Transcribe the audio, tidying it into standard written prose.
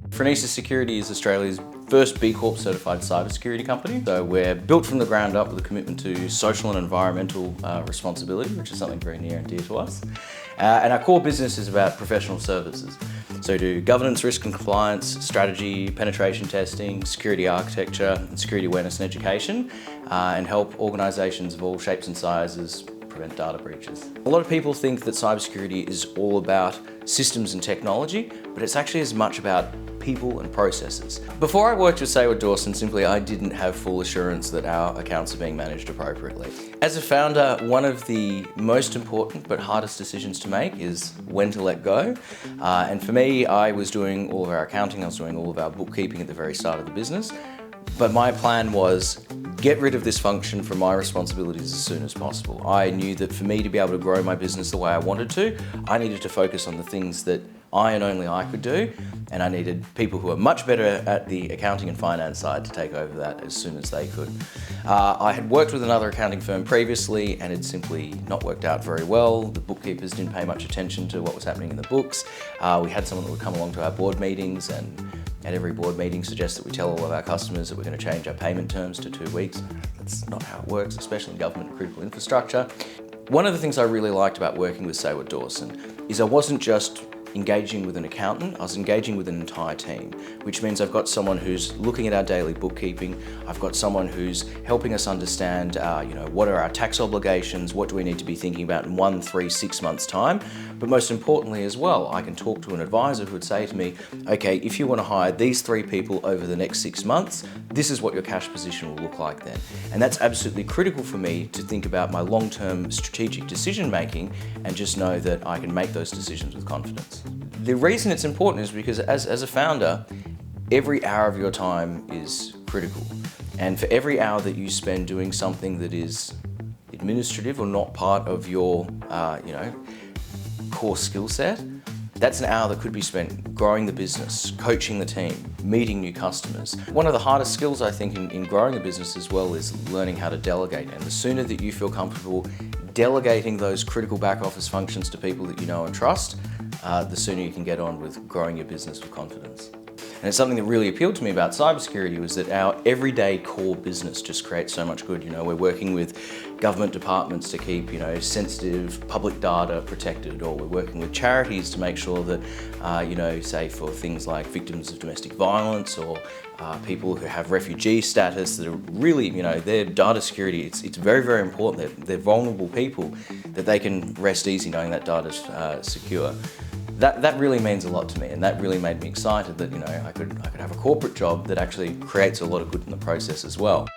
Phronesis Security is Australia's first B-Corp certified cybersecurity company. So we're built from the ground up with a commitment to social and environmental responsibility, which is something very near and dear to us. And our core business is about professional services. So we do governance, risk and compliance, strategy, penetration testing, security architecture, and security awareness and education, and help organisations of all shapes and sizes prevent data breaches. A lot of people think that cybersecurity is all about systems and technology, but it's actually as much about people and processes. Before I worked with Saward Dawson, simply I didn't have full assurance that our accounts are being managed appropriately. As a founder, one of the most important but hardest decisions to make is when to let go. And for me, I was doing all of our accounting, I was doing all of our bookkeeping at the very start of the business. But my plan was get rid of this function from my responsibilities as soon as possible. I knew that for me to be able to grow my business the way I wanted to, I needed to focus on the things that I and only I could do, and I needed people who are much better at the accounting and finance side to take over that as soon as they could. I had worked with another accounting firm previously and it simply not worked out very well. The bookkeepers didn't pay much attention to what was happening in the books. We had someone that would come along to our board meetings and at every board meeting suggest that we tell all of our customers that we're going to change our payment terms to 2 weeks. That's not how it works, especially in government and critical infrastructure. One of the things I really liked about working with Saward Dawson is I wasn't just engaging with an accountant, I was engaging with an entire team, which means I've got someone who's looking at our daily bookkeeping, I've got someone who's helping us understand what are our tax obligations, what do we need to be thinking about in 1, 3, 6 months time, but most importantly as well, I can talk to an advisor who would say to me, okay, if you want to hire these 3 people over the next 6 months, this is what your cash position will look like then. And that's absolutely critical for me to think about my long-term strategic decision making and just know that I can make those decisions with confidence. The reason it's important is because as a founder, every hour of your time is critical. And for every hour that you spend doing something that is administrative or not part of your core skill set, that's an hour that could be spent growing the business, coaching the team, meeting new customers. One of the hardest skills I think in growing a business as well is learning how to delegate. And the sooner that you feel comfortable delegating those critical back office functions to people that you know and trust, the sooner you can get on with growing your business with confidence. And it's something that really appealed to me about cybersecurity was that our everyday core business just creates so much good. We're working with government departments to keep, sensitive public data protected, or we're working with charities to make sure that, say for things like victims of domestic violence or people who have refugee status that are really, their data security, it's very, very important. They're vulnerable people, that they can rest easy knowing that data's secure. That really means a lot to me, and that really made me excited that I could have a corporate job that actually creates a lot of good in the process as well.